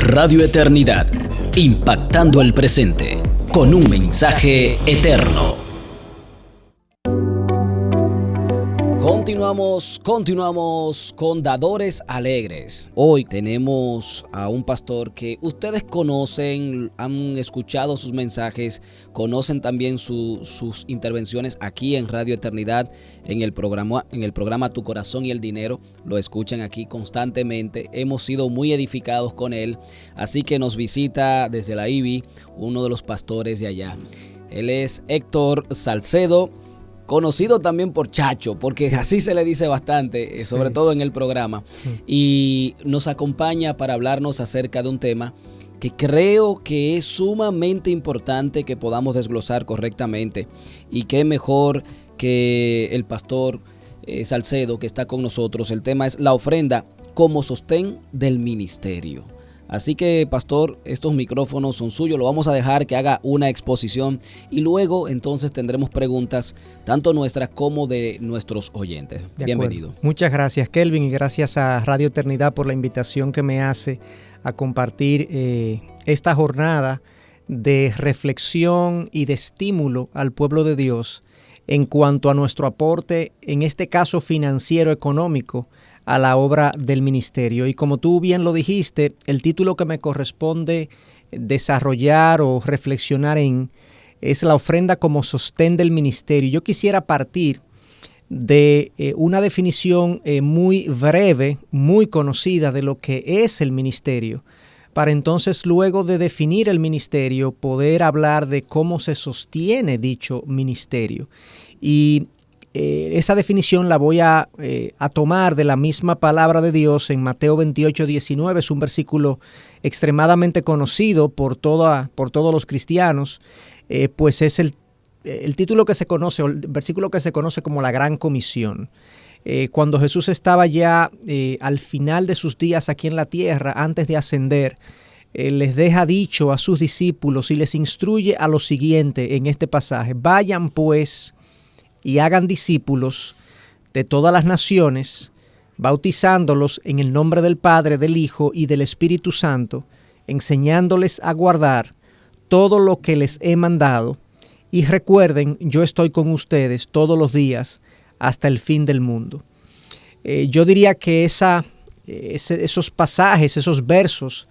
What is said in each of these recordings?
Radio Eternidad, impactando el presente con un mensaje eterno. Continuamos con Dadores Alegres. Hoy tenemos a un pastor que ustedes conocen, han escuchado sus mensajes, conocen también sus intervenciones aquí en Radio Eternidad, en el programa Tu Corazón y el Dinero. Lo escuchan aquí constantemente. Hemos sido muy edificados con él, así que nos visita desde la IBI uno de los pastores de allá. Él es Héctor Salcedo, conocido también por Chacho, porque así se le dice bastante, sobre todo en el programa. Y nos acompaña para hablarnos acerca de un tema que creo que es sumamente importante que podamos desglosar correctamente. Y qué mejor que el pastor Salcedo, que está con nosotros. El tema es la ofrenda como sostén del ministerio. Así que, pastor, estos micrófonos son suyos. Lo vamos a dejar que haga una exposición y luego entonces tendremos preguntas tanto nuestras como de nuestros oyentes. Bienvenido. Muchas gracias, Kelvin, y gracias a Radio Eternidad por la invitación que me hace a compartir esta jornada de reflexión y de estímulo al pueblo de Dios en cuanto a nuestro aporte, en este caso financiero, económico, a la obra del ministerio. Y como tú bien lo dijiste, el título que me corresponde desarrollar o reflexionar es la ofrenda como sostén del ministerio. Yo quisiera partir de una definición muy breve, muy conocida de lo que es el ministerio, para entonces, luego de definir el ministerio, poder hablar de cómo se sostiene dicho ministerio. Y esa definición la voy a tomar de la misma palabra de Dios en Mateo 28:19. Es un versículo extremadamente conocido por todos los cristianos, pues es el título que se conoce, o el versículo que se conoce como la Gran Comisión. Cuando Jesús estaba ya al final de sus días aquí en la tierra, antes de ascender, les deja dicho a sus discípulos y les instruye a lo siguiente en este pasaje: vayan pues y hagan discípulos de todas las naciones, bautizándolos en el nombre del Padre, del Hijo y del Espíritu Santo, enseñándoles a guardar todo lo que les he mandado. Y recuerden, yo estoy con ustedes todos los días hasta el fin del mundo. Yo diría que esos pasajes, esos versos,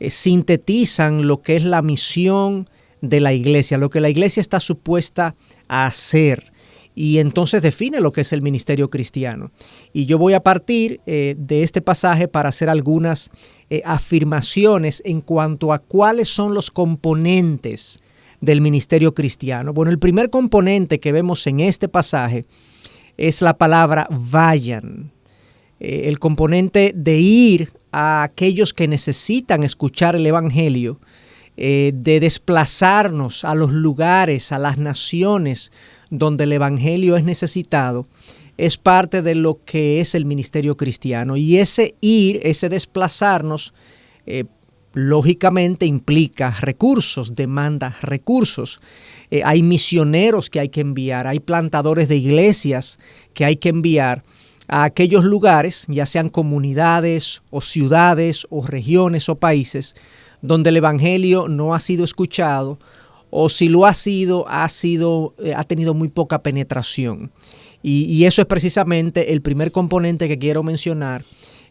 sintetizan lo que es la misión de la iglesia, lo que la iglesia está supuesta a hacer. Y entonces define lo que es el ministerio cristiano. Y yo voy a partir de este pasaje para hacer algunas afirmaciones en cuanto a cuáles son los componentes del ministerio cristiano. Bueno, el primer componente que vemos en este pasaje es la palabra vayan. El componente de ir a aquellos que necesitan escuchar el evangelio, de desplazarnos a los lugares, a las naciones donde el evangelio es necesitado, es parte de lo que es el ministerio cristiano. Y ese ir, ese desplazarnos, lógicamente implica recursos, demanda recursos. Hay misioneros que hay que enviar, hay plantadores de iglesias que hay que enviar a aquellos lugares, ya sean comunidades o ciudades o regiones o países, donde el evangelio no ha sido escuchado, o si lo ha sido, ha tenido muy poca penetración. Y eso es precisamente el primer componente que quiero mencionar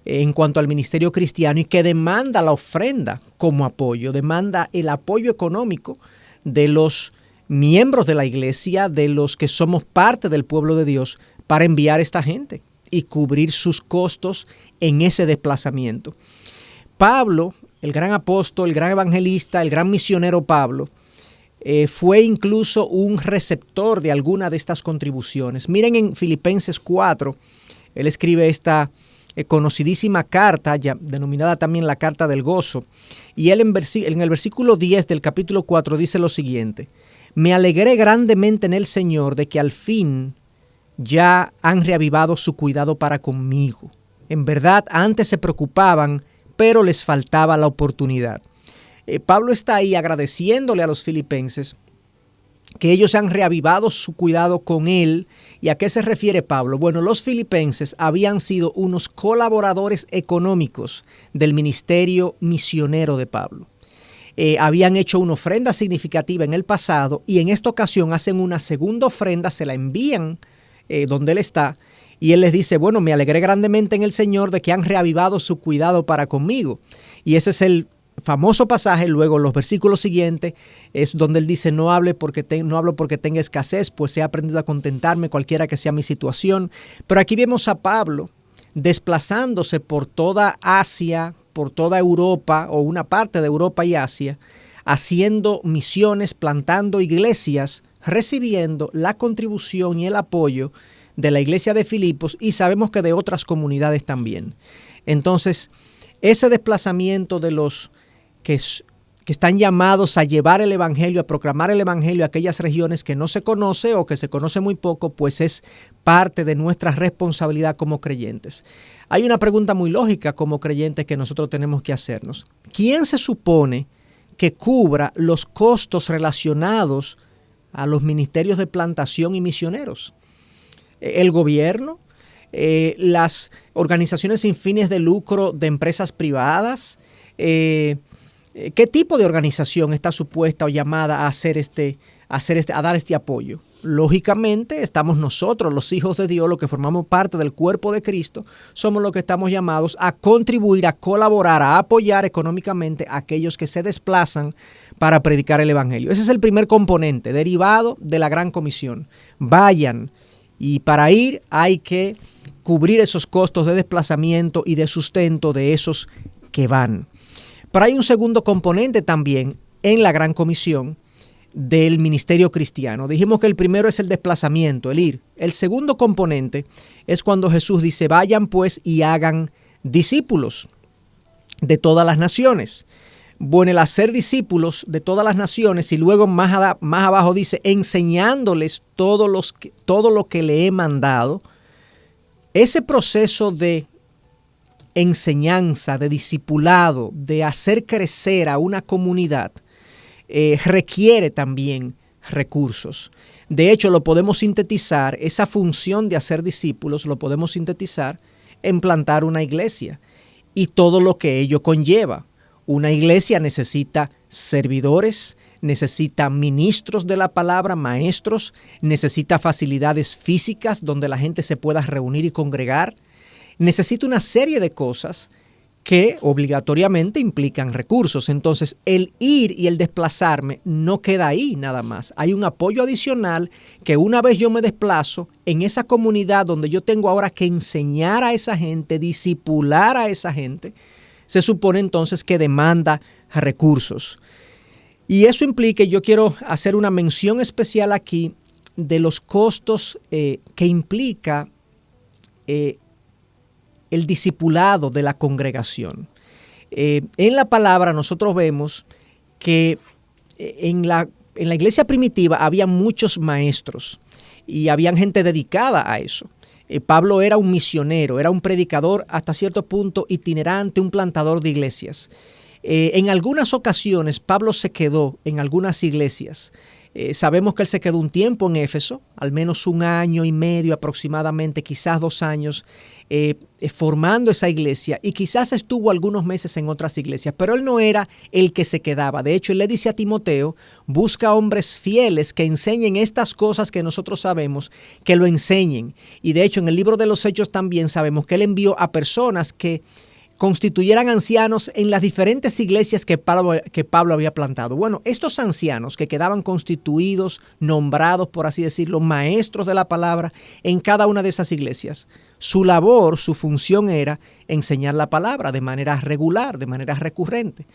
en cuanto al ministerio cristiano, y que demanda la ofrenda como apoyo, demanda el apoyo económico de los miembros de la iglesia, de los que somos parte del pueblo de Dios, para enviar a esta gente y cubrir sus costos en ese desplazamiento. Pablo, el gran apóstol, el gran evangelista, el gran misionero Pablo, fue incluso un receptor de alguna de estas contribuciones. Miren en Filipenses 4, él escribe esta conocidísima carta, ya denominada también la carta del gozo, y él en el versículo 10 del capítulo 4 dice lo siguiente: me alegré grandemente en el Señor de que al fin ya han reavivado su cuidado para conmigo. En verdad, antes se preocupaban, pero les faltaba la oportunidad. Pablo está ahí agradeciéndole a los filipenses que ellos han reavivado su cuidado con él. ¿Y a qué se refiere Pablo? Bueno, los filipenses habían sido unos colaboradores económicos del ministerio misionero de Pablo. Habían hecho una ofrenda significativa en el pasado y en esta ocasión hacen una segunda ofrenda, se la envían donde él está y él les dice, bueno, me alegré grandemente en el Señor de que han reavivado su cuidado para conmigo. Y ese es el famoso pasaje. Luego los versículos siguientes es donde él dice, no hablo porque tenga escasez, pues he aprendido a contentarme cualquiera que sea mi situación. Pero aquí vemos a Pablo desplazándose por toda Asia, por toda Europa o una parte de Europa y Asia, haciendo misiones, plantando iglesias, recibiendo la contribución y el apoyo de la iglesia de Filipos y sabemos que de otras comunidades también. Entonces, ese desplazamiento de los que están llamados a llevar el evangelio, a proclamar el evangelio a aquellas regiones que no se conoce o que se conoce muy poco, pues es parte de nuestra responsabilidad como creyentes. Hay una pregunta muy lógica como creyentes que nosotros tenemos que hacernos. ¿Quién se supone que cubra los costos relacionados a los ministerios de plantación y misioneros? ¿El gobierno? ¿Las organizaciones sin fines de lucro de empresas privadas? ¿Qué tipo de organización está supuesta o llamada a a dar este apoyo? Lógicamente, estamos nosotros, los hijos de Dios, los que formamos parte del cuerpo de Cristo, somos los que estamos llamados a contribuir, a colaborar, a apoyar económicamente a aquellos que se desplazan para predicar el evangelio. Ese es el primer componente, derivado de la Gran Comisión. Vayan, y para ir hay que cubrir esos costos de desplazamiento y de sustento de esos que van. Pero hay un segundo componente también en la Gran Comisión del ministerio cristiano. Dijimos que el primero es el desplazamiento, el ir. El segundo componente es cuando Jesús dice, vayan pues y hagan discípulos de todas las naciones. Bueno, el hacer discípulos de todas las naciones y luego más abajo dice, enseñándoles todo lo que le he mandado. Ese proceso de enseñanza, de discipulado, de hacer crecer a una comunidad, requiere también recursos. De hecho, lo podemos sintetizar, esa función de hacer discípulos, lo podemos sintetizar en plantar una iglesia y todo lo que ello conlleva. Una iglesia necesita servidores, necesita ministros de la palabra, maestros, necesita facilidades físicas donde la gente se pueda reunir y congregar. Necesita una serie de cosas que obligatoriamente implican recursos. Entonces, el ir y el desplazarme no queda ahí nada más. Hay un apoyo adicional que una vez yo me desplazo en esa comunidad donde yo tengo ahora que enseñar a esa gente, discipular a esa gente, se supone entonces que demanda recursos. Y eso implica, yo quiero hacer una mención especial aquí de los costos que implica el discipulado de la congregación. En la palabra nosotros vemos que en la iglesia primitiva había muchos maestros y habían gente dedicada a eso. Pablo era un misionero, era un predicador hasta cierto punto itinerante, un plantador de iglesias. En algunas ocasiones Pablo se quedó en algunas iglesias. Sabemos que él se quedó un tiempo en Éfeso, al menos 1 año y medio aproximadamente, quizás 2 años, formando esa iglesia y quizás estuvo algunos meses en otras iglesias, pero él no era el que se quedaba. De hecho, él le dice a Timoteo, busca hombres fieles que enseñen estas cosas que nosotros sabemos, que lo enseñen. Y de hecho, en el libro de los Hechos también sabemos que él envió a personas que constituyeran ancianos en las diferentes iglesias que Pablo había plantado. Bueno, estos ancianos que quedaban constituidos, nombrados, por así decirlo, maestros de la palabra en cada una de esas iglesias, su labor, su función era enseñar la palabra de manera regular, de manera recurrente.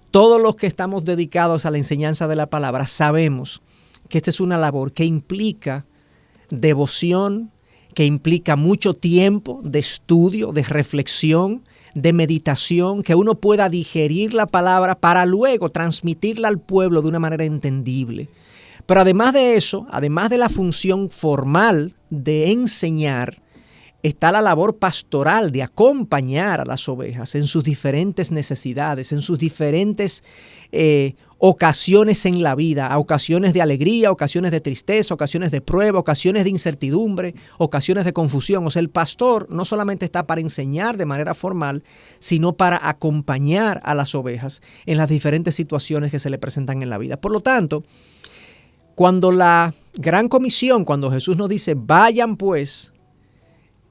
Todos los que estamos dedicados a la enseñanza de la palabra sabemos que esta es una labor que implica devoción, que implica mucho tiempo de estudio, de reflexión, de meditación, que uno pueda digerir la palabra para luego transmitirla al pueblo de una manera entendible. Pero además de eso, además de la función formal de enseñar, está la labor pastoral de acompañar a las ovejas en sus diferentes necesidades, en sus diferentes ocasiones en la vida, ocasiones de alegría, ocasiones de tristeza, ocasiones de prueba, ocasiones de incertidumbre, ocasiones de confusión. O sea, el pastor no solamente está para enseñar de manera formal, sino para acompañar a las ovejas en las diferentes situaciones que se le presentan en la vida. Por lo tanto, cuando la Gran Comisión, cuando Jesús nos dice, vayan pues,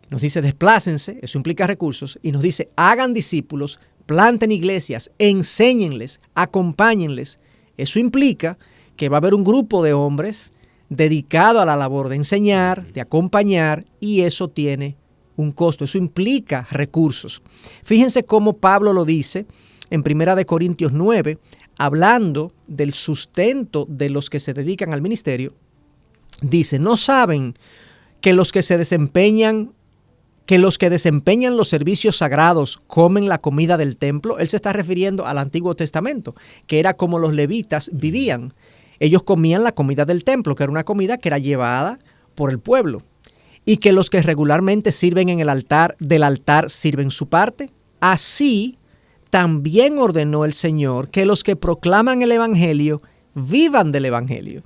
nos dice desplácense, eso implica recursos, y nos dice hagan discípulos, planten iglesias, enséñenles, acompáñenles. Eso implica que va a haber un grupo de hombres dedicado a la labor de enseñar, de acompañar, y eso tiene un costo, eso implica recursos. Fíjense cómo Pablo lo dice en 1 Corintios 9, hablando del sustento de los que se dedican al ministerio. Dice, ¿no saben que los que desempeñan los servicios sagrados comen la comida del templo? Él se está refiriendo al Antiguo Testamento, que era como los levitas vivían. Ellos comían la comida del templo, que era una comida que era llevada por el pueblo. Y que los que regularmente sirven en el altar, del altar sirven su parte. Así también ordenó el Señor que los que proclaman el Evangelio vivan del Evangelio.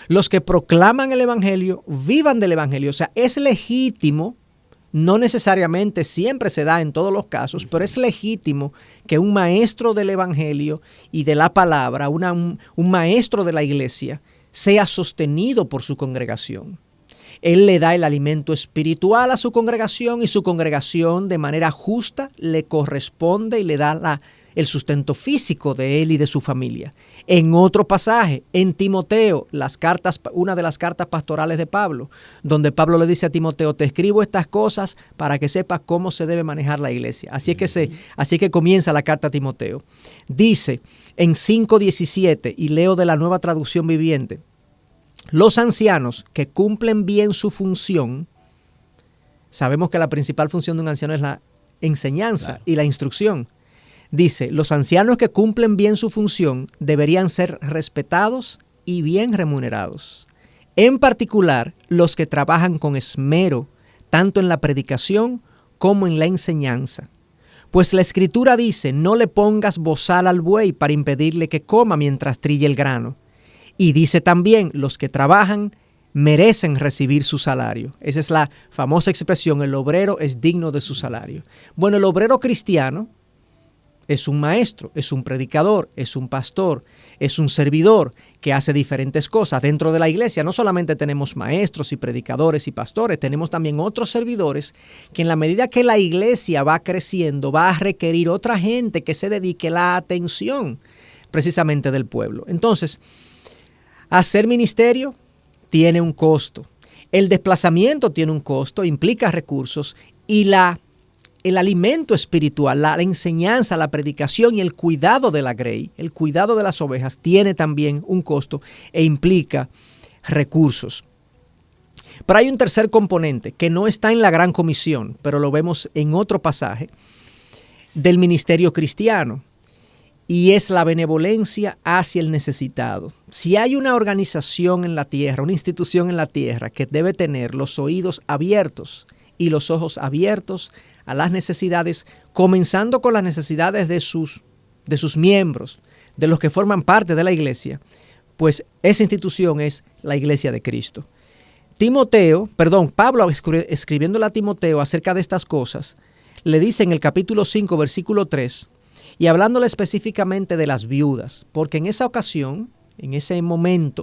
Los que proclaman el Evangelio vivan del Evangelio. O sea, es legítimo. No necesariamente siempre se da en todos los casos, pero es legítimo que un maestro del Evangelio y de la palabra, un maestro de la iglesia, sea sostenido por su congregación. Él le da el alimento espiritual a su congregación y su congregación de manera justa le corresponde y le da el sustento físico de él y de su familia. En otro pasaje, en Timoteo, una de las cartas pastorales de Pablo, donde Pablo le dice a Timoteo, te escribo estas cosas para que sepas cómo se debe manejar la iglesia. Así que comienza la carta a Timoteo. Dice en 5:17, y leo de la Nueva Traducción Viviente, los ancianos que cumplen bien su función, sabemos que la principal función de un anciano es la enseñanza, claro, y la instrucción. Dice, los ancianos que cumplen bien su función deberían ser respetados y bien remunerados. En particular, los que trabajan con esmero, tanto en la predicación como en la enseñanza. Pues la Escritura dice, no le pongas bozal al buey para impedirle que coma mientras trilla el grano. Y dice también, los que trabajan merecen recibir su salario. Esa es la famosa expresión, el obrero es digno de su salario. Bueno, el obrero cristiano es un maestro, es un predicador, es un pastor, es un servidor que hace diferentes cosas. Dentro de la iglesia no solamente tenemos maestros y predicadores y pastores, tenemos también otros servidores que en la medida que la iglesia va creciendo, va a requerir otra gente que se dedique la atención precisamente del pueblo. Entonces, hacer ministerio tiene un costo. El desplazamiento tiene un costo, implica recursos y el alimento espiritual, la enseñanza, la predicación y el cuidado de la grey, el cuidado de las ovejas, tiene también un costo e implica recursos. Pero hay un tercer componente que no está en la Gran Comisión, pero lo vemos en otro pasaje del ministerio cristiano, y es la benevolencia hacia el necesitado. Si hay una organización en la tierra, una institución en la tierra que debe tener los oídos abiertos y los ojos abiertos a las necesidades, comenzando con las necesidades de sus miembros, de los que forman parte de la iglesia, pues esa institución es la iglesia de Cristo. Pablo, escribiéndole a Timoteo acerca de estas cosas, le dice en el capítulo 5, versículo 3, y hablándole específicamente de las viudas, porque en esa ocasión, en ese momento,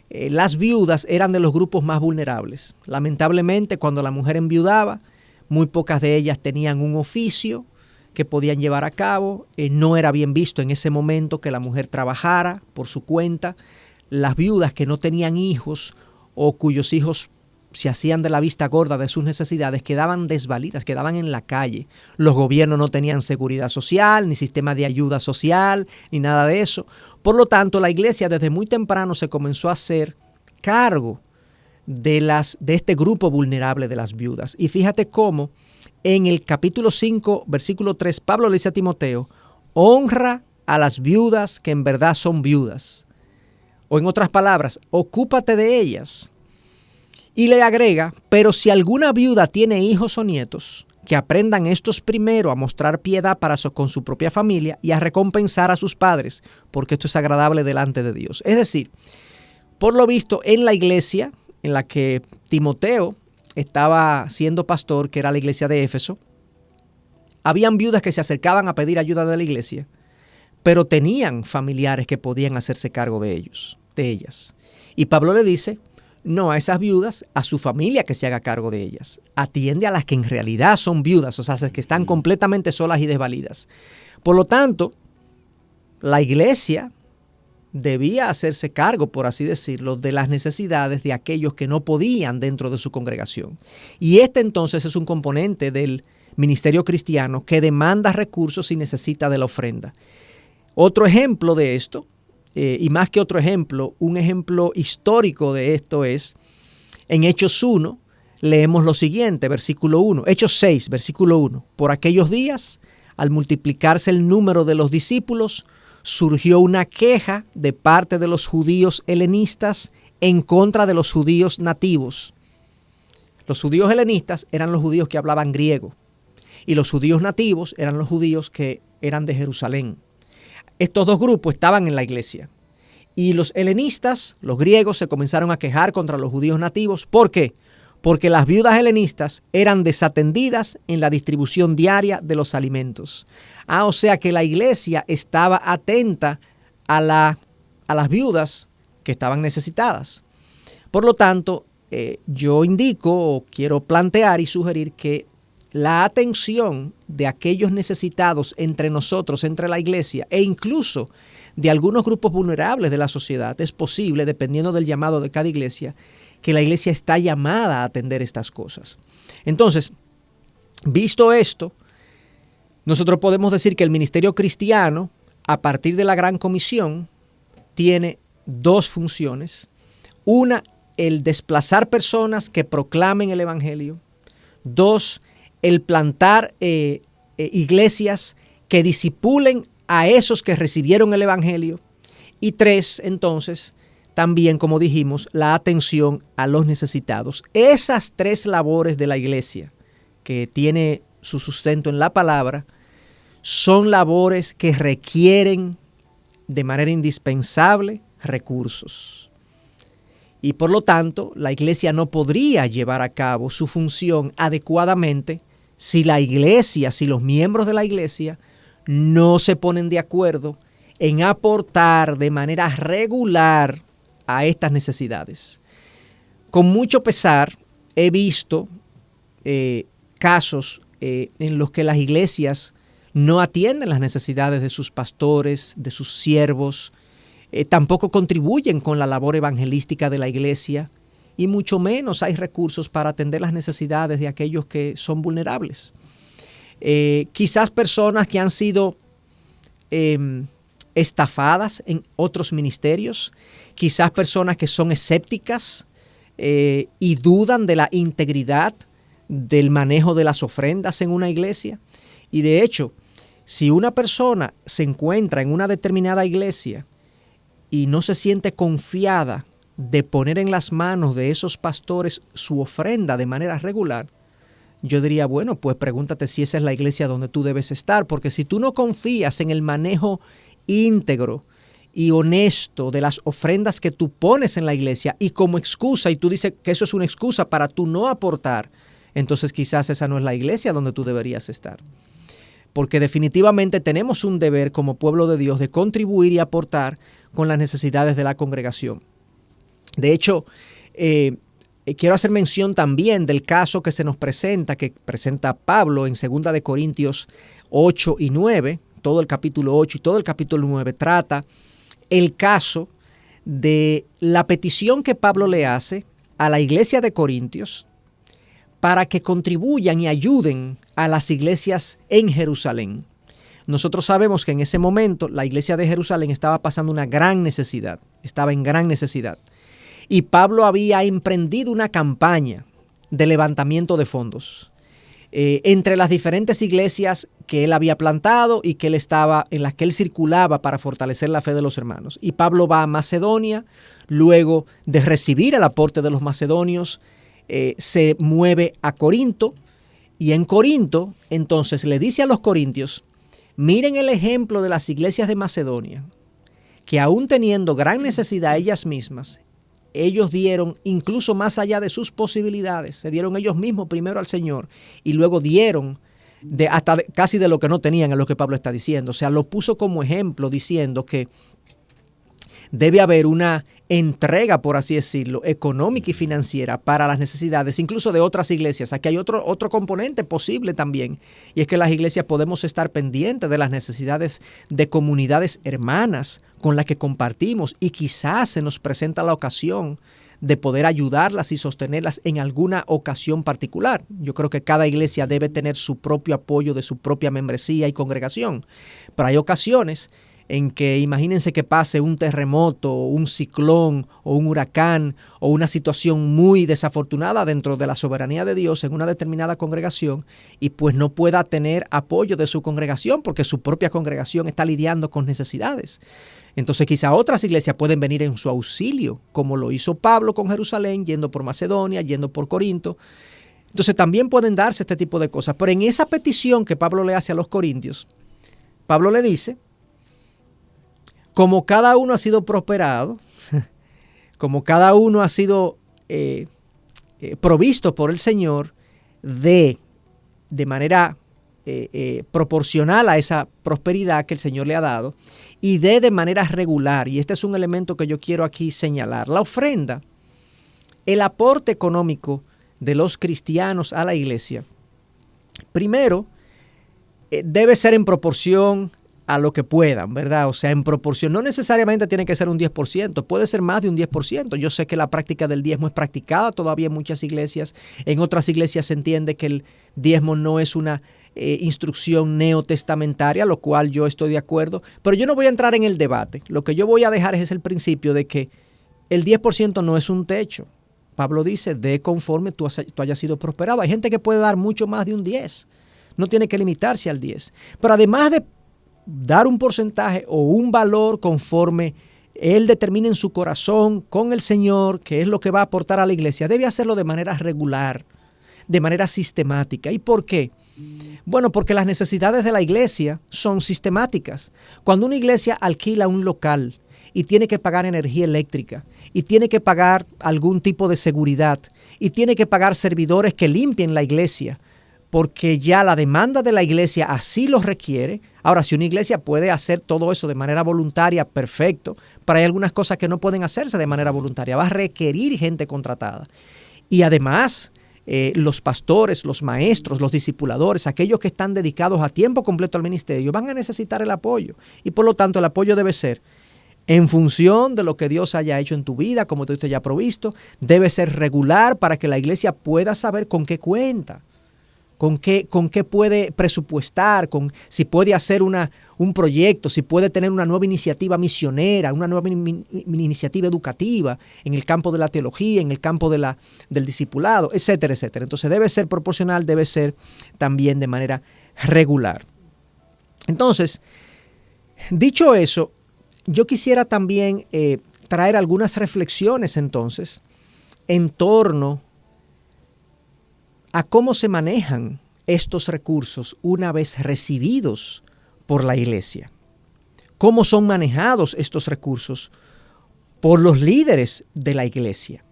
las viudas eran de los grupos más vulnerables. Lamentablemente, cuando la mujer enviudaba, muy pocas de ellas tenían un oficio que podían llevar a cabo. No era bien visto en ese momento que la mujer trabajara por su cuenta. Las viudas que no tenían hijos o cuyos hijos se hacían de la vista gorda de sus necesidades quedaban desvalidas, quedaban en la calle. Los gobiernos no tenían seguridad social, ni sistema de ayuda social, ni nada de eso. Por lo tanto, la iglesia desde muy temprano se comenzó a hacer cargo de este grupo vulnerable de las viudas. Y fíjate cómo en el capítulo 5, versículo 3, Pablo le dice a Timoteo, honra a las viudas que en verdad son viudas. O en otras palabras, ocúpate de ellas. Y le agrega, pero si alguna viuda tiene hijos o nietos, que aprendan estos primero a mostrar piedad con su propia familia y a recompensar a sus padres, porque esto es agradable delante de Dios. Es decir, por lo visto, en la iglesia en la que Timoteo estaba siendo pastor, que era la iglesia de Éfeso, habían viudas que se acercaban a pedir ayuda de la iglesia, pero tenían familiares que podían hacerse cargo de ellas. Y Pablo le dice, no a esas viudas, a su familia que se haga cargo de ellas. Atiende a las que en realidad son viudas, o sea, que están completamente solas y desvalidas. Por lo tanto, la iglesia debía hacerse cargo, por así decirlo, de las necesidades de aquellos que no podían dentro de su congregación. Y este entonces es un componente del ministerio cristiano que demanda recursos y necesita de la ofrenda. Otro ejemplo de esto, y más que otro ejemplo, un ejemplo histórico de esto es, en Hechos 1, leemos lo siguiente, versículo 1, Hechos 6, versículo 1, por aquellos días, al multiplicarse el número de los discípulos, surgió una queja de parte de los judíos helenistas en contra de los judíos nativos. Los judíos helenistas eran los judíos que hablaban griego y los judíos nativos eran los judíos que eran de Jerusalén. Estos dos grupos estaban en la iglesia y los helenistas, los griegos, se comenzaron a quejar contra los judíos nativos. ¿Por qué? Porque las viudas helenistas eran desatendidas en la distribución diaria de los alimentos. O sea que la iglesia estaba atenta a las viudas que estaban necesitadas. Por lo tanto, yo indico o quiero plantear y sugerir que la atención de aquellos necesitados entre nosotros, entre la iglesia, e incluso de algunos grupos vulnerables de la sociedad, es posible, dependiendo del llamado de cada iglesia, que la iglesia está llamada a atender estas cosas. Entonces, visto esto, nosotros podemos decir que el ministerio cristiano, a partir de la Gran Comisión, tiene dos funciones. Una, el desplazar personas que proclamen el evangelio. Dos, el plantar iglesias que discipulen a esos que recibieron el evangelio. Y tres, entonces, también, como dijimos, la atención a los necesitados. Esas tres labores de la iglesia, que tiene su sustento en la palabra, son labores que requieren de manera indispensable recursos. Y por lo tanto, la iglesia no podría llevar a cabo su función adecuadamente si los miembros de la iglesia no se ponen de acuerdo en aportar de manera regular a estas necesidades. Con mucho pesar he visto casos en los que las iglesias no atienden las necesidades de sus pastores, de sus siervos, tampoco contribuyen con la labor evangelística de la iglesia y mucho menos hay recursos para atender las necesidades de aquellos que son vulnerables. Quizás personas que han sido estafadas en otros ministerios, quizás personas que son escépticas y dudan de la integridad del manejo de las ofrendas en una iglesia. Y de hecho, si una persona se encuentra en una determinada iglesia y no se siente confiada de poner en las manos de esos pastores su ofrenda de manera regular, yo diría, bueno, pues pregúntate si esa es la iglesia donde tú debes estar, porque si tú no confías en el manejo íntegro y honesto de las ofrendas que tú pones en la iglesia y como excusa, y tú dices que eso es una excusa para tú no aportar, entonces quizás esa no es la iglesia donde tú deberías estar. Porque definitivamente tenemos un deber como pueblo de Dios de contribuir y aportar con las necesidades de la congregación. De hecho, quiero hacer mención también del caso que se nos presenta, que presenta Pablo en 2 de Corintios 8 y 9, todo el capítulo 8 y todo el capítulo 9 trata el caso de la petición que Pablo le hace a la iglesia de Corintios para que contribuyan y ayuden a las iglesias en Jerusalén. Nosotros sabemos que en ese momento la iglesia de Jerusalén estaba pasando una gran necesidad, estaba en gran necesidad. Y Pablo había emprendido una campaña de levantamiento de fondos entre las diferentes iglesias que él había plantado y que en las que él circulaba para fortalecer la fe de los hermanos. Y Pablo va a Macedonia, luego de recibir el aporte de los macedonios, se mueve a Corinto, y en Corinto entonces le dice a los corintios: miren el ejemplo de las iglesias de Macedonia, que aún teniendo gran necesidad ellas mismas, ellos dieron incluso más allá de sus posibilidades, se dieron ellos mismos primero al Señor y luego dieron casi de lo que no tenían, es lo que Pablo está diciendo. O sea, lo puso como ejemplo diciendo que debe haber una entrega, por así decirlo, económica y financiera para las necesidades, incluso de otras iglesias. Aquí hay otro componente posible también, y es que las iglesias podemos estar pendientes de las necesidades de comunidades hermanas con las que compartimos, y quizás se nos presenta la ocasión de poder ayudarlas y sostenerlas en alguna ocasión particular. Yo creo que cada iglesia debe tener su propio apoyo de su propia membresía y congregación, pero hay ocasiones en que imagínense que pase un terremoto, un ciclón o un huracán o una situación muy desafortunada dentro de la soberanía de Dios en una determinada congregación, y pues no pueda tener apoyo de su congregación porque su propia congregación está lidiando con necesidades. Entonces quizá otras iglesias pueden venir en su auxilio, como lo hizo Pablo con Jerusalén, yendo por Macedonia, yendo por Corinto. Entonces también pueden darse este tipo de cosas. Pero en esa petición que Pablo le hace a los corintios, Pablo le dice: como cada uno ha sido prosperado, como cada uno ha sido provisto por el Señor de manera proporcional a esa prosperidad que el Señor le ha dado, y de manera regular, y este es un elemento que yo quiero aquí señalar: la ofrenda, el aporte económico de los cristianos a la iglesia, primero, debe ser en proporción a lo que puedan, ¿verdad? O sea, en proporción. No necesariamente tiene que ser un 10%, puede ser más de un 10%. Yo sé que la práctica del diezmo es practicada todavía en muchas iglesias. En otras iglesias se entiende que el diezmo no es una instrucción neotestamentaria, lo cual yo estoy de acuerdo. Pero yo no voy a entrar en el debate. Lo que yo voy a dejar es el principio de que el 10% no es un techo. Pablo dice: de conforme tú hayas sido prosperado. Hay gente que puede dar mucho más de un 10. No tiene que limitarse al 10. Pero además de dar un porcentaje o un valor conforme él determine en su corazón con el Señor, que es lo que va a aportar a la iglesia, debe hacerlo de manera regular, de manera sistemática. ¿Y por qué? Bueno, porque las necesidades de la iglesia son sistemáticas. Cuando una iglesia alquila un local y tiene que pagar energía eléctrica, y tiene que pagar algún tipo de seguridad, y tiene que pagar servidores que limpien la iglesia, porque ya la demanda de la iglesia así lo requiere. Ahora, si una iglesia puede hacer todo eso de manera voluntaria, perfecto, pero hay algunas cosas que no pueden hacerse de manera voluntaria, va a requerir gente contratada. Y además, los pastores, los maestros, los discipuladores, aquellos que están dedicados a tiempo completo al ministerio, van a necesitar el apoyo, y por lo tanto el apoyo debe ser en función de lo que Dios haya hecho en tu vida, como Dios te haya provisto. Debe ser regular para que la iglesia pueda saber con qué cuenta, con qué puede presupuestar, si puede hacer un proyecto, si puede tener una nueva iniciativa misionera, una nueva iniciativa educativa en el campo de la teología, en el campo del discipulado, etcétera, etcétera. Entonces debe ser proporcional, debe ser también de manera regular. Entonces, dicho eso, yo quisiera también traer algunas reflexiones entonces en torno a cómo se manejan estos recursos una vez recibidos por la iglesia. ¿Cómo son manejados estos recursos por los líderes de la iglesia?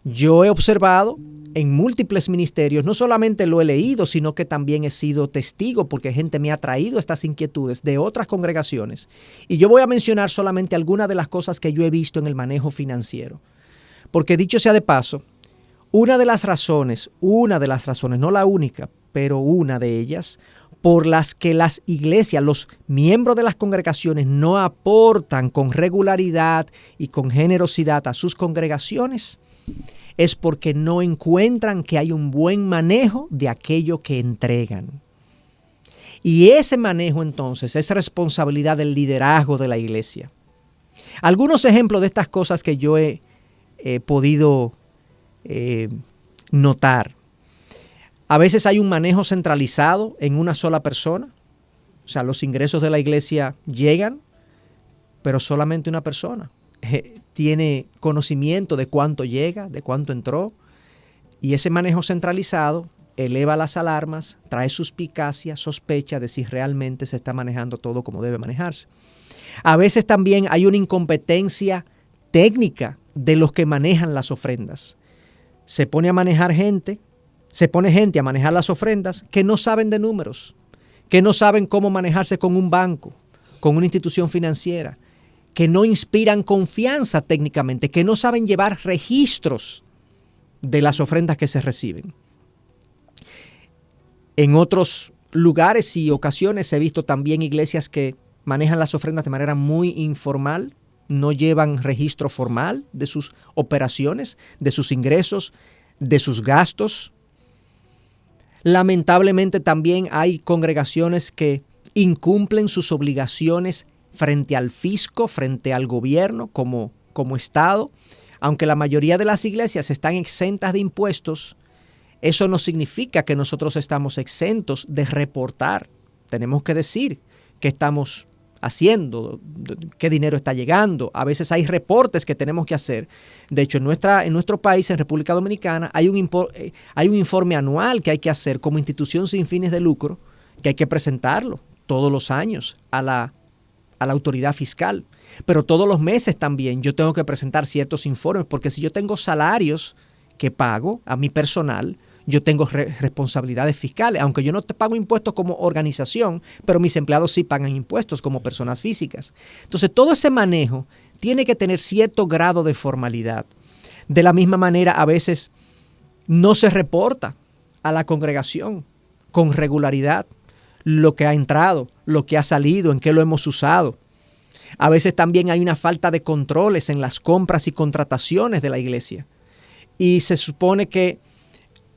Yo he observado en múltiples ministerios, no solamente lo he leído, sino que también he sido testigo porque gente me ha traído estas inquietudes de otras congregaciones. Y yo voy a mencionar solamente algunas de las cosas que yo he visto en el manejo financiero. Porque dicho sea de paso, una de las razones, no la única, pero una de ellas, por las que las iglesias, los miembros de las congregaciones no aportan con regularidad y con generosidad a sus congregaciones, es porque no encuentran que hay un buen manejo de aquello que entregan. Y ese manejo entonces es responsabilidad del liderazgo de la iglesia. Algunos ejemplos de estas cosas que yo he podido notar. A veces hay un manejo centralizado en una sola persona. O sea, los ingresos de la iglesia llegan, pero solamente una persona tiene conocimiento de cuánto llega, de cuánto entró, Y ese manejo centralizado eleva las alarmas, trae suspicacia, sospecha de si realmente se está manejando todo como debe manejarse. A veces también hay una incompetencia técnica de los que manejan las ofrendas. Se pone gente a manejar las ofrendas que no saben de números, que no saben cómo manejarse con un banco, con una institución financiera, que no inspiran confianza técnicamente, que no saben llevar registros de las ofrendas que se reciben. En otros lugares y ocasiones he visto también iglesias que manejan las ofrendas de manera muy informal, no llevan registro formal de sus operaciones, de sus ingresos, de sus gastos. Lamentablemente también hay congregaciones que incumplen sus obligaciones frente al fisco, frente al gobierno como Estado. Aunque la mayoría de las iglesias están exentas de impuestos, eso no significa que nosotros estamos exentos de reportar. Tenemos que decir qué estamos haciendo, qué dinero está llegando. A veces hay reportes que tenemos que hacer. De hecho, en nuestro país, en República Dominicana, hay un informe anual que hay que hacer como institución sin fines de lucro, que hay que presentarlo todos los años a la autoridad fiscal. Pero todos los meses también yo tengo que presentar ciertos informes, porque si yo tengo salarios que pago a mi personal, yo tengo responsabilidades fiscales, aunque yo no te pago impuestos como organización, pero mis empleados sí pagan impuestos como personas físicas. Entonces, todo ese manejo tiene que tener cierto grado de formalidad. De la misma manera, a veces no se reporta a la congregación con regularidad lo que ha entrado, lo que ha salido, en qué lo hemos usado. A veces también hay una falta de controles en las compras y contrataciones de la iglesia. Y se supone que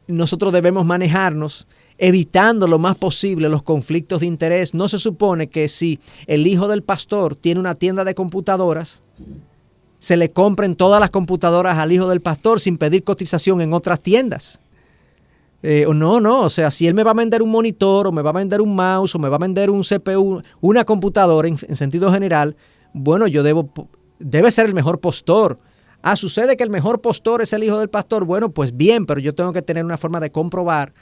nosotros debemos manejarnos evitando lo más posible los conflictos de interés. No se supone que si el hijo del pastor tiene una tienda de computadoras, se le compren todas las computadoras al hijo del pastor sin pedir cotización en otras tiendas. O sea, si él me va a vender un monitor o me va a vender un mouse o me va a vender un CPU, una computadora en sentido general, bueno, debe ser el mejor postor. Sucede que el mejor postor es el hijo del pastor. Bueno, pues bien, pero yo tengo que tener una forma de comprobar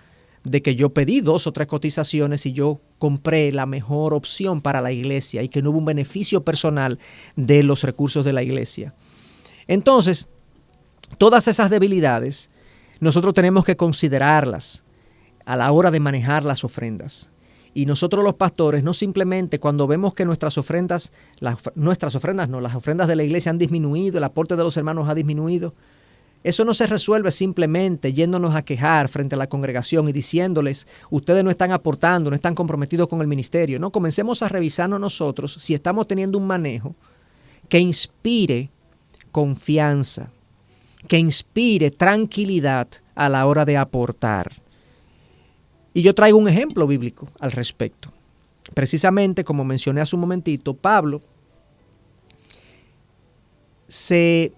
de que yo pedí 2 o 3 cotizaciones y yo compré la mejor opción para la iglesia y que no hubo un beneficio personal de los recursos de la iglesia. Entonces, todas esas debilidades nosotros tenemos que considerarlas a la hora de manejar las ofrendas. Y nosotros los pastores, no simplemente cuando vemos que las ofrendas de la iglesia han disminuido, el aporte de los hermanos ha disminuido, eso no se resuelve simplemente yéndonos a quejar frente a la congregación y diciéndoles, ustedes no están aportando, no están comprometidos con el ministerio. No, comencemos a revisarnos nosotros si estamos teniendo un manejo que inspire confianza, que inspire tranquilidad a la hora de aportar. Y yo traigo un ejemplo bíblico al respecto. Precisamente, como mencioné hace un momentito, Pablo se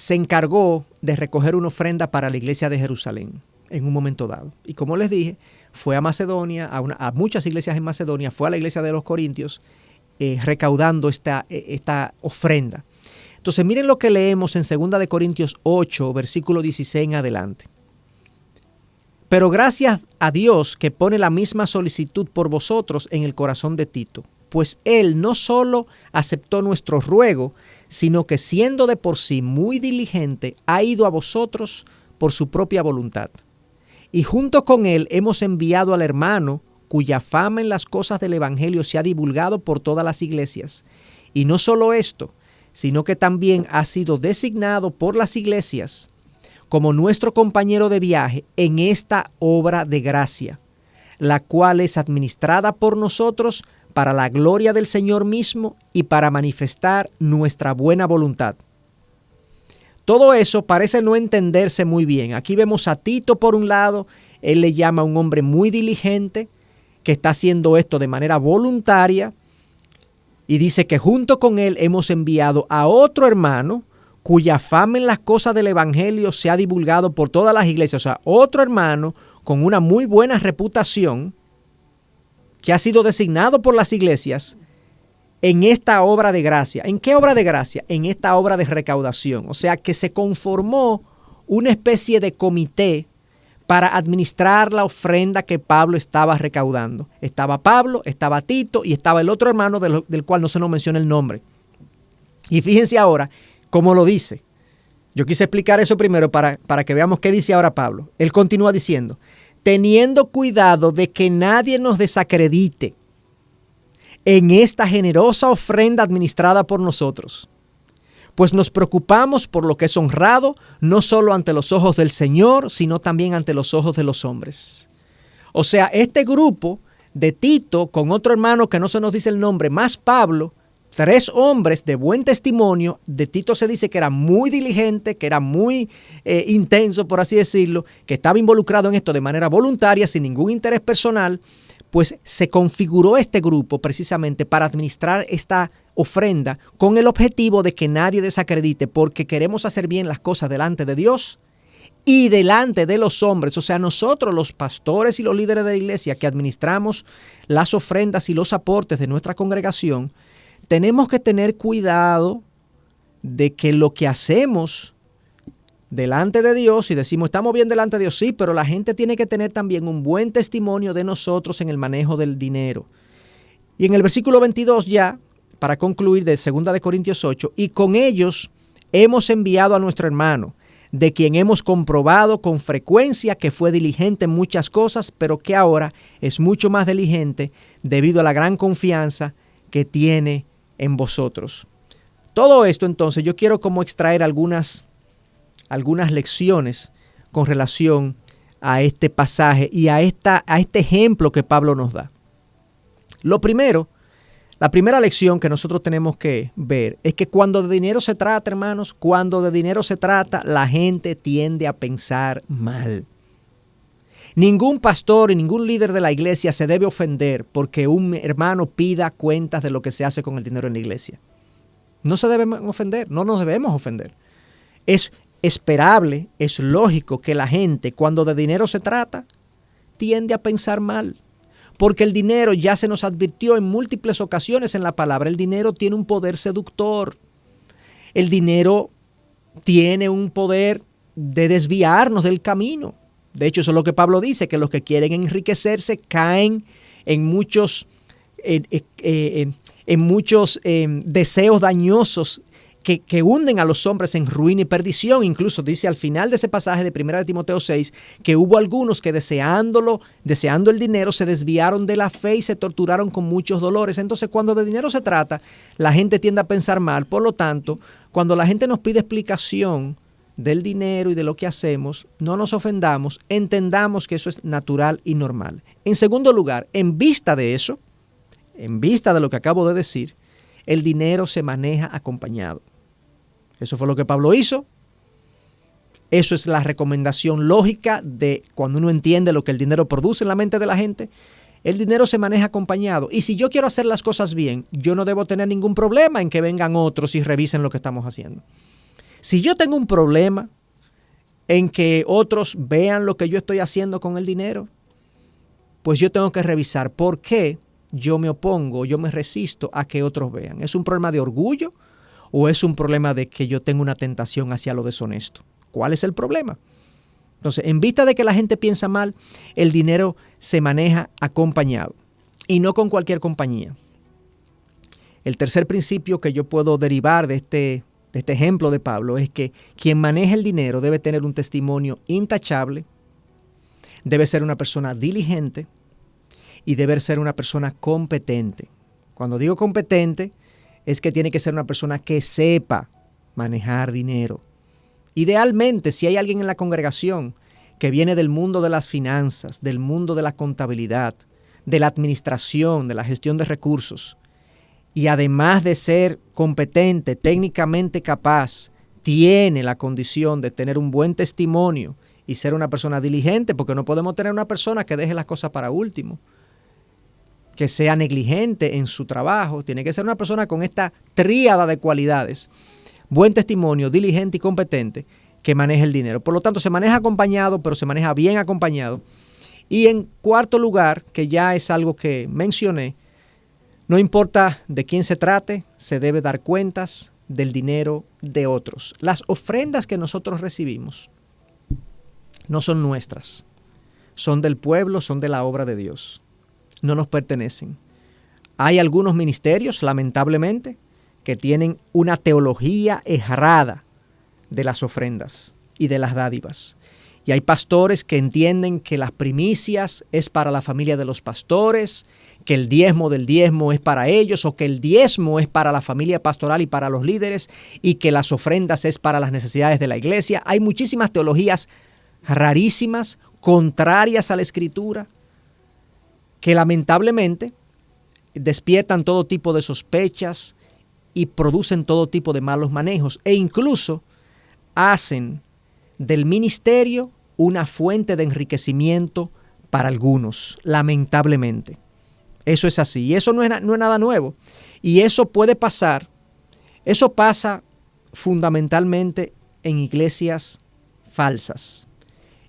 encargó de recoger una ofrenda para la iglesia de Jerusalén en un momento dado. Y como les dije, fue a Macedonia, a muchas iglesias en Macedonia, fue a la iglesia de los Corintios recaudando esta ofrenda. Entonces, miren lo que leemos en 2 de Corintios 8, versículo 16 en adelante. Pero gracias a Dios que pone la misma solicitud por vosotros en el corazón de Tito, pues él no solo aceptó nuestro ruego, sino que siendo de por sí muy diligente, ha ido a vosotros por su propia voluntad. Y junto con él hemos enviado al hermano, cuya fama en las cosas del evangelio se ha divulgado por todas las iglesias. Y no solo esto, sino que también ha sido designado por las iglesias como nuestro compañero de viaje en esta obra de gracia, la cual es administrada por nosotros para la gloria del Señor mismo y para manifestar nuestra buena voluntad. Todo eso parece no entenderse muy bien. Aquí vemos a Tito por un lado, él le llama a un hombre muy diligente que está haciendo esto de manera voluntaria y dice que junto con él hemos enviado a otro hermano cuya fama en las cosas del evangelio se ha divulgado por todas las iglesias. O sea, otro hermano con una muy buena reputación que ha sido designado por las iglesias en esta obra de gracia. ¿En qué obra de gracia? En esta obra de recaudación. O sea, que se conformó una especie de comité para administrar la ofrenda que Pablo estaba recaudando. Estaba Pablo, estaba Tito y estaba el otro hermano del cual no se nos menciona el nombre. Y fíjense ahora cómo lo dice. Yo quise explicar eso primero para que veamos qué dice ahora Pablo. Él continúa diciendo, teniendo cuidado de que nadie nos desacredite en esta generosa ofrenda administrada por nosotros, pues nos preocupamos por lo que es honrado, no solo ante los ojos del Señor, sino también ante los ojos de los hombres. O sea, este grupo de Tito, con otro hermano que no se nos dice el nombre, más Pablo, 3 hombres de buen testimonio. De Tito se dice que era muy diligente, que era muy intenso, por así decirlo, que estaba involucrado en esto de manera voluntaria, sin ningún interés personal. Pues se configuró este grupo precisamente para administrar esta ofrenda con el objetivo de que nadie desacredite, porque queremos hacer bien las cosas delante de Dios y delante de los hombres. O sea, nosotros los pastores y los líderes de la iglesia que administramos las ofrendas y los aportes de nuestra congregación, tenemos que tener cuidado de que lo que hacemos delante de Dios, y decimos estamos bien delante de Dios, sí, pero la gente tiene que tener también un buen testimonio de nosotros en el manejo del dinero. Y en el versículo 22 ya, para concluir, de 2 de Corintios 8, y con ellos hemos enviado a nuestro hermano, de quien hemos comprobado con frecuencia que fue diligente en muchas cosas, pero que ahora es mucho más diligente debido a la gran confianza que tiene en vosotros. Todo esto, entonces, yo quiero como extraer algunas lecciones con relación a este pasaje y a este ejemplo que Pablo nos da. Lo primero, la primera lección que nosotros tenemos que ver es que cuando de dinero se trata, hermanos, cuando de dinero se trata, la gente tiende a pensar mal. Ningún pastor y ningún líder de la iglesia se debe ofender porque un hermano pida cuentas de lo que se hace con el dinero en la iglesia. No se deben ofender, no nos debemos ofender. Es esperable, es lógico que la gente, cuando de dinero se trata, tiende a pensar mal. Porque el dinero, ya se nos advirtió en múltiples ocasiones en la palabra, el dinero tiene un poder seductor. El dinero tiene un poder de desviarnos del camino. De hecho, eso es lo que Pablo dice, que los que quieren enriquecerse caen en muchos deseos dañosos que hunden a los hombres en ruina y perdición. Incluso dice al final de ese pasaje de 1 de Timoteo 6 que hubo algunos que deseando el dinero se desviaron de la fe y se torturaron con muchos dolores. Entonces, cuando de dinero se trata, la gente tiende a pensar mal. Por lo tanto, cuando la gente nos pide explicación del dinero y de lo que hacemos, no nos ofendamos, entendamos que eso es natural y normal. En segundo lugar, en vista de eso, en vista de lo que acabo de decir, el dinero se maneja acompañado. Eso fue lo que Pablo hizo. Eso es la recomendación lógica de cuando uno entiende lo que el dinero produce en la mente de la gente. El dinero se maneja acompañado. Y si yo quiero hacer las cosas bien, yo no debo tener ningún problema en que vengan otros y revisen lo que estamos haciendo. Si yo tengo un problema en que otros vean lo que yo estoy haciendo con el dinero, pues yo tengo que revisar por qué yo me opongo, yo me resisto a que otros vean. ¿Es un problema de orgullo o es un problema de que yo tengo una tentación hacia lo deshonesto? ¿Cuál es el problema? Entonces, en vista de que la gente piensa mal, el dinero se maneja acompañado y no con cualquier compañía. El tercer principio que yo puedo derivar de este ejemplo de Pablo es que quien maneja el dinero debe tener un testimonio intachable, debe ser una persona diligente y debe ser una persona competente. Cuando digo competente, es que tiene que ser una persona que sepa manejar dinero. Idealmente, si hay alguien en la congregación que viene del mundo de las finanzas, del mundo de la contabilidad, de la administración, de la gestión de recursos, y además de ser competente, técnicamente capaz, tiene la condición de tener un buen testimonio y ser una persona diligente, porque no podemos tener una persona que deje las cosas para último, que sea negligente en su trabajo. Tiene que ser una persona con esta tríada de cualidades: buen testimonio, diligente y competente, que maneje el dinero. Por lo tanto, se maneja acompañado, pero se maneja bien acompañado. Y en cuarto lugar, que ya es algo que mencioné, no importa de quién se trate, se debe dar cuentas del dinero de otros. Las ofrendas que nosotros recibimos no son nuestras. son del pueblo, son de la obra de Dios. No nos pertenecen. Hay algunos ministerios, lamentablemente, que tienen una teología errada de las ofrendas y de las dádivas. Y hay pastores que entienden que las primicias es para la familia de los pastores, que el diezmo del diezmo es para ellos, o que el diezmo es para la familia pastoral y para los líderes, y que las ofrendas es para las necesidades de la iglesia. Hay muchísimas teologías rarísimas, contrarias a la Escritura, que lamentablemente despiertan todo tipo de sospechas y producen todo tipo de malos manejos, e incluso hacen del ministerio una fuente de enriquecimiento para algunos, lamentablemente. Eso es así, y eso no es nada nuevo. Y eso puede pasar, eso pasa fundamentalmente en iglesias falsas,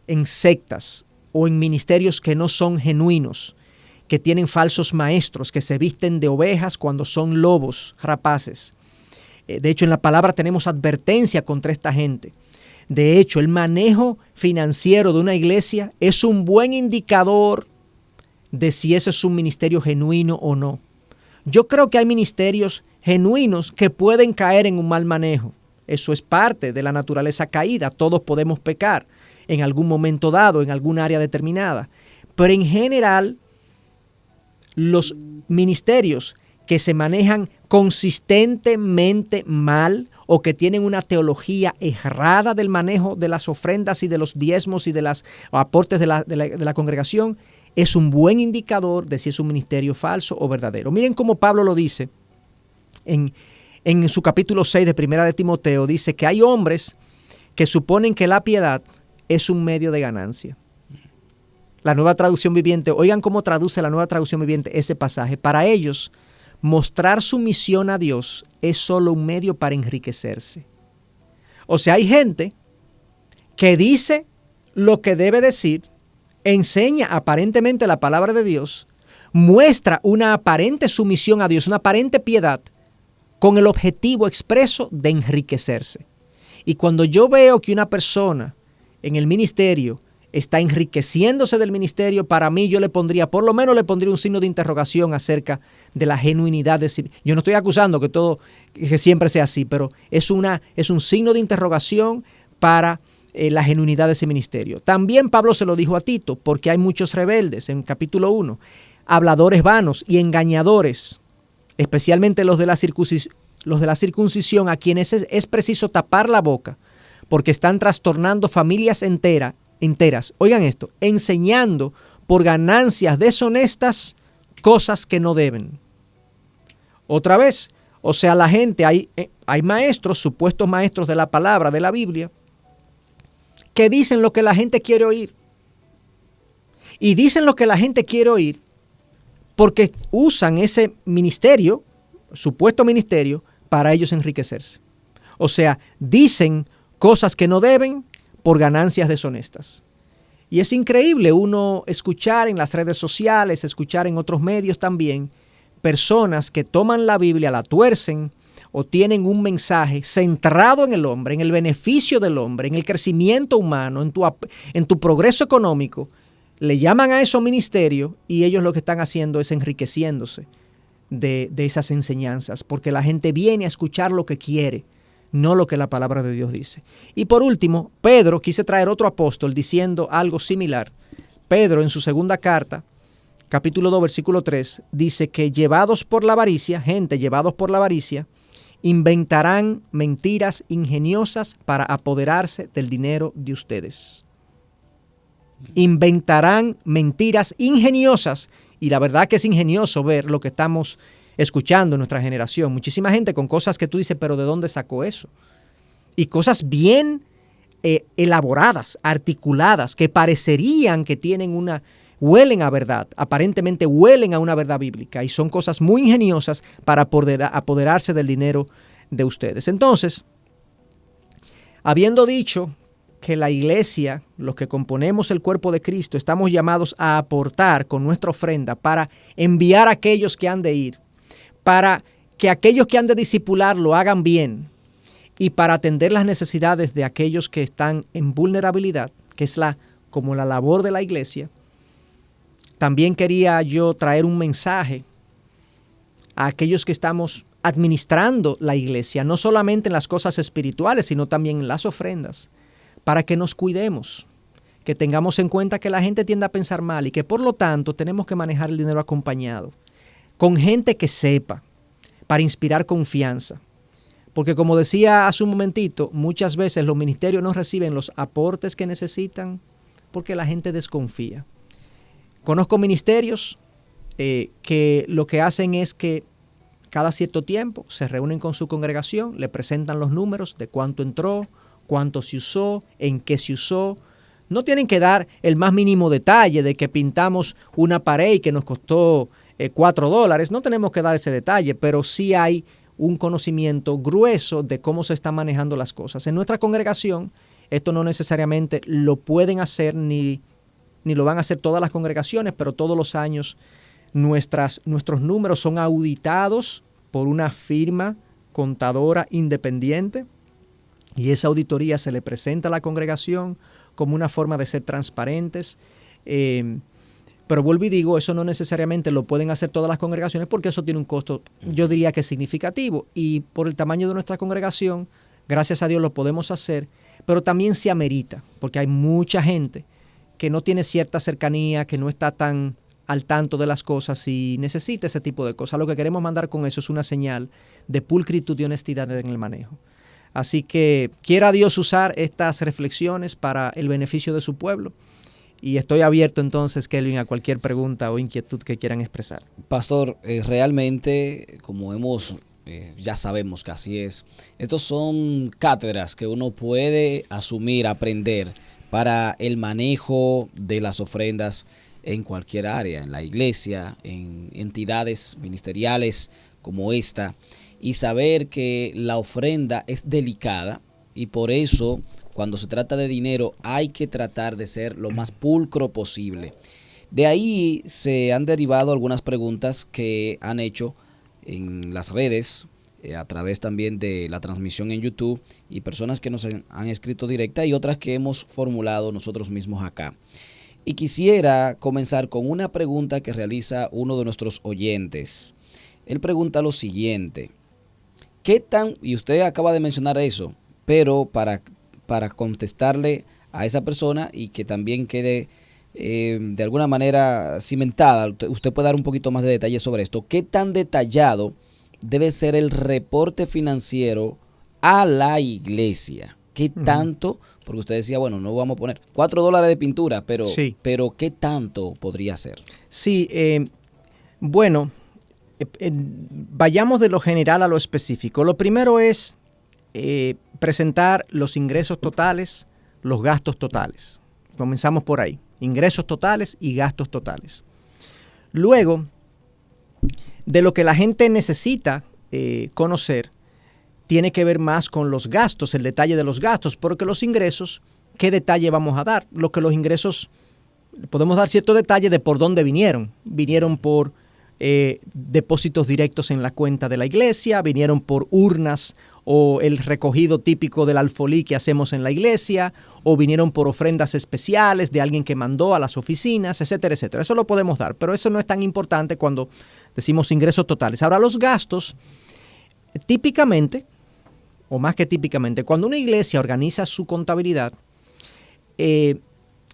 en sectas o en ministerios que no son genuinos, que tienen falsos maestros, que se visten de ovejas cuando son lobos rapaces. De hecho, en la palabra tenemos advertencia contra esta gente. De hecho, el manejo financiero de una iglesia es un buen indicador de si eso es un ministerio genuino o no. Yo creo que hay ministerios genuinos que pueden caer en un mal manejo. Eso es parte de la naturaleza caída. Todos podemos pecar en algún momento dado, en algún área determinada. Pero en general, los ministerios que se manejan consistentemente mal o que tienen una teología errada del manejo de las ofrendas y de los diezmos y de los aportes de la congregación, es un buen indicador de si es un ministerio falso o verdadero. Miren cómo Pablo lo dice en su capítulo 6 de Primera de Timoteo. Dice que hay hombres que suponen que la piedad es un medio de ganancia. La Nueva Traducción Viviente, oigan cómo traduce la Nueva Traducción Viviente ese pasaje. Para ellos, mostrar sumisión a Dios es solo un medio para enriquecerse. O sea, hay gente que dice lo que debe decir, enseña aparentemente la palabra de Dios, muestra una aparente sumisión a Dios, una aparente piedad, con el objetivo expreso de enriquecerse. Y cuando yo veo que una persona en el ministerio está enriqueciéndose del ministerio, para mí yo por lo menos le pondría un signo de interrogación acerca de la genuinidad de sí. Yo no estoy acusando que siempre sea así, pero es un signo de interrogación para la genuinidad de ese ministerio. También Pablo se lo dijo a Tito, porque hay muchos rebeldes, en capítulo 1, habladores vanos y engañadores, especialmente los de la circuncisión, a quienes es preciso tapar la boca, porque están trastornando familias enteras, oigan esto, enseñando por ganancias deshonestas cosas que no deben. Otra vez, o sea, la gente, hay maestros, supuestos maestros de la palabra, de la Biblia, que dicen lo que la gente quiere oír. Y dicen lo que la gente quiere oír porque usan ese ministerio, supuesto ministerio, para ellos enriquecerse. O sea, dicen cosas que no deben por ganancias deshonestas. Y es increíble uno escuchar en las redes sociales, escuchar en otros medios también, personas que toman la Biblia, la tuercen o tienen un mensaje centrado en el hombre, en el beneficio del hombre, en el crecimiento humano, en tu progreso económico. Le llaman a eso ministerio y ellos lo que están haciendo es enriqueciéndose de esas enseñanzas, porque la gente viene a escuchar lo que quiere, no lo que la palabra de Dios dice. Y por último, Pedro, quise traer otro apóstol diciendo algo similar. Pedro en su segunda carta, capítulo 2, versículo 3, dice que llevados por la avaricia, inventarán mentiras ingeniosas para apoderarse del dinero de ustedes. Inventarán mentiras ingeniosas. Y la verdad que es ingenioso ver lo que estamos escuchando en nuestra generación. Muchísima gente con cosas que tú dices, pero ¿de dónde sacó eso? Y cosas bien elaboradas, articuladas, que parecerían que huelen a verdad, aparentemente huelen a una verdad bíblica, y son cosas muy ingeniosas para apoderarse del dinero de ustedes. Entonces, habiendo dicho que la iglesia, los que componemos el cuerpo de Cristo, estamos llamados a aportar con nuestra ofrenda para enviar a aquellos que han de ir, para que aquellos que han de discipular lo hagan bien y para atender las necesidades de aquellos que están en vulnerabilidad, que es como la labor de la iglesia. también quería yo traer un mensaje a aquellos que estamos administrando la iglesia, no solamente en las cosas espirituales, sino también en las ofrendas, para que nos cuidemos, que tengamos en cuenta que la gente tiende a pensar mal y que por lo tanto tenemos que manejar el dinero acompañado, con gente que sepa, para inspirar confianza. Porque como decía hace un momentito, muchas veces los ministerios no reciben los aportes que necesitan porque la gente desconfía. Conozco ministerios que lo que hacen es que cada cierto tiempo se reúnen con su congregación, le presentan los números de cuánto entró, cuánto se usó, en qué se usó. No tienen que dar el más mínimo detalle de que pintamos una pared y que nos costó $4. No tenemos que dar ese detalle, pero sí hay un conocimiento grueso de cómo se están manejando las cosas. En nuestra congregación, esto no necesariamente lo pueden hacer ni lo van a hacer todas las congregaciones, pero todos los años nuestros números son auditados por una firma contadora independiente y esa auditoría se le presenta a la congregación como una forma de ser transparentes. Pero vuelvo y digo, eso no necesariamente lo pueden hacer todas las congregaciones porque eso tiene un costo, yo diría que significativo. Y por el tamaño de nuestra congregación, gracias a Dios lo podemos hacer, pero también se amerita, porque hay mucha gente que no tiene cierta cercanía, que no está tan al tanto de las cosas y necesita ese tipo de cosas. Lo que queremos mandar con eso es una señal de pulcritud y honestidad en el manejo. Así que quiera Dios usar estas reflexiones para el beneficio de su pueblo. Y estoy abierto entonces, Kelvin, a cualquier pregunta o inquietud que quieran expresar. Pastor, realmente, como ya sabemos que así es, estos son cátedras que uno puede asumir, aprender para el manejo de las ofrendas en cualquier área, en la iglesia, en entidades ministeriales como esta, y saber que la ofrenda es delicada y por eso cuando se trata de dinero hay que tratar de ser lo más pulcro posible. De ahí se han derivado algunas preguntas que han hecho en las redes, a través también de la transmisión en YouTube, y personas que nos han escrito directa y otras que hemos formulado nosotros mismos acá. Y quisiera comenzar con una pregunta que realiza uno de nuestros oyentes. Él pregunta lo siguiente: y usted acaba de mencionar eso, pero para contestarle a esa persona y que también quede de alguna manera cimentada, usted puede dar un poquito más de detalles sobre esto. ¿Qué tan detallado debe ser el reporte financiero a la iglesia? ¿Qué tanto? Porque usted decía, bueno, no vamos a poner $4 de pintura, pero, sí. Pero ¿qué tanto podría ser? Sí, bueno, vayamos de lo general a lo específico. Lo primero es presentar los ingresos totales, los gastos totales. Comenzamos por ahí, ingresos totales y gastos totales. Luego, de lo que la gente necesita conocer, tiene que ver más con los gastos, el detalle de los gastos, porque los ingresos, ¿qué detalle vamos a dar? Lo que los ingresos, podemos dar cierto detalle de por dónde vinieron. Vinieron por depósitos directos en la cuenta de la iglesia, vinieron por urnas o el recogido típico del alfolí que hacemos en la iglesia, o vinieron por ofrendas especiales de alguien que mandó a las oficinas, etcétera, etcétera. Eso lo podemos dar, pero eso no es tan importante cuando decimos ingresos totales. Ahora, los gastos, típicamente, o más que típicamente, cuando una iglesia organiza su contabilidad,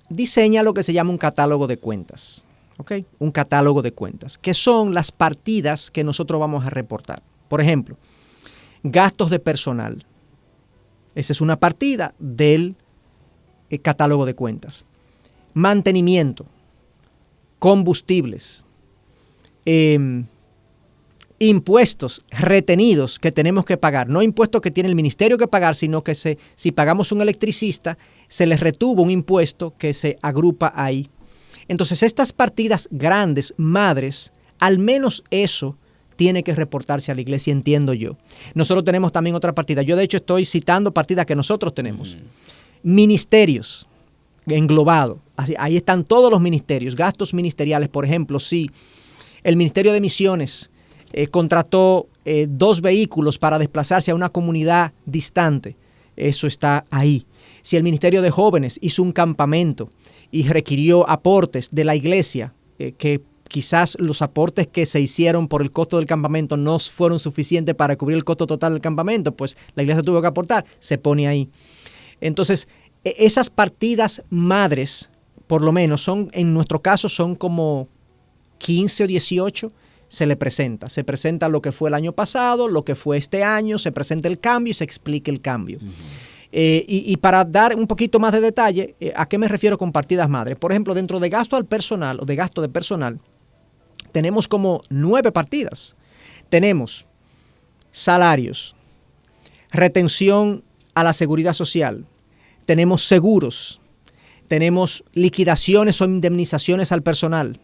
diseña lo que se llama un catálogo de cuentas. ¿Okay? Un catálogo de cuentas, que son las partidas que nosotros vamos a reportar. Por ejemplo, gastos de personal. Esa es una partida del catálogo de cuentas. Mantenimiento, combustibles, impuestos retenidos que tenemos que pagar. No impuestos que tiene el ministerio que pagar, sino que si pagamos un electricista, se les retuvo un impuesto que se agrupa ahí. Entonces, estas partidas grandes, madres, al menos eso tiene que reportarse a la iglesia, entiendo yo. Nosotros tenemos también otra partida. Yo, de hecho, estoy citando partidas que nosotros tenemos. Ministerios, englobado. Ahí están todos los ministerios, gastos ministeriales. Por ejemplo, si el Ministerio de Misiones contrató 2 vehículos para desplazarse a una comunidad distante, eso está ahí. Si el Ministerio de Jóvenes hizo un campamento y requirió aportes de la iglesia que quizás los aportes que se hicieron por el costo del campamento no fueron suficientes para cubrir el costo total del campamento, pues la iglesia tuvo que aportar, se pone ahí. Entonces, esas partidas madres, por lo menos, en nuestro caso son como 15 o 18, se presenta lo que fue el año pasado, lo que fue este año, se presenta el cambio y se explica el cambio. Uh-huh. Y para dar un poquito más de detalle, ¿a qué me refiero con partidas madres? Por ejemplo, dentro de gasto al personal o de gasto de personal, tenemos como 9 partidas. Tenemos salarios, retención a la seguridad social, tenemos seguros, tenemos liquidaciones o indemnizaciones al personal,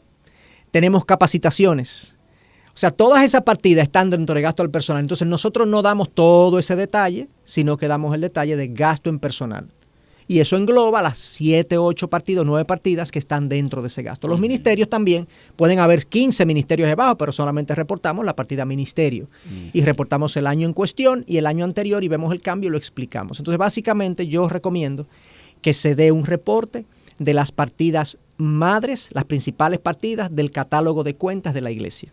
tenemos capacitaciones. O sea, todas esas partidas están dentro de gasto al personal. Entonces, nosotros no damos todo ese detalle, sino que damos el detalle de gasto en personal. Y eso engloba las 7, 8 partidas, 9 partidas que están dentro de ese gasto. Los ministerios también, pueden haber 15 ministerios debajo, pero solamente reportamos la partida ministerio. Y reportamos el año en cuestión y el año anterior y vemos el cambio y lo explicamos. Entonces, básicamente, yo recomiendo que se dé un reporte de las partidas madres, las principales partidas del catálogo de cuentas de la iglesia.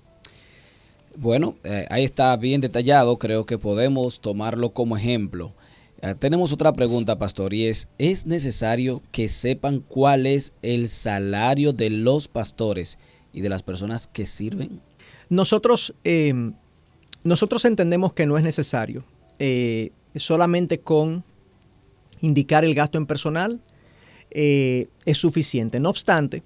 Bueno, ahí está bien detallado, creo que podemos tomarlo como ejemplo. Tenemos otra pregunta, pastor, y ¿es necesario que sepan cuál es el salario de los pastores y de las personas que sirven? Nosotros entendemos que no es necesario. Solamente con indicar el gasto en personal es suficiente. No obstante,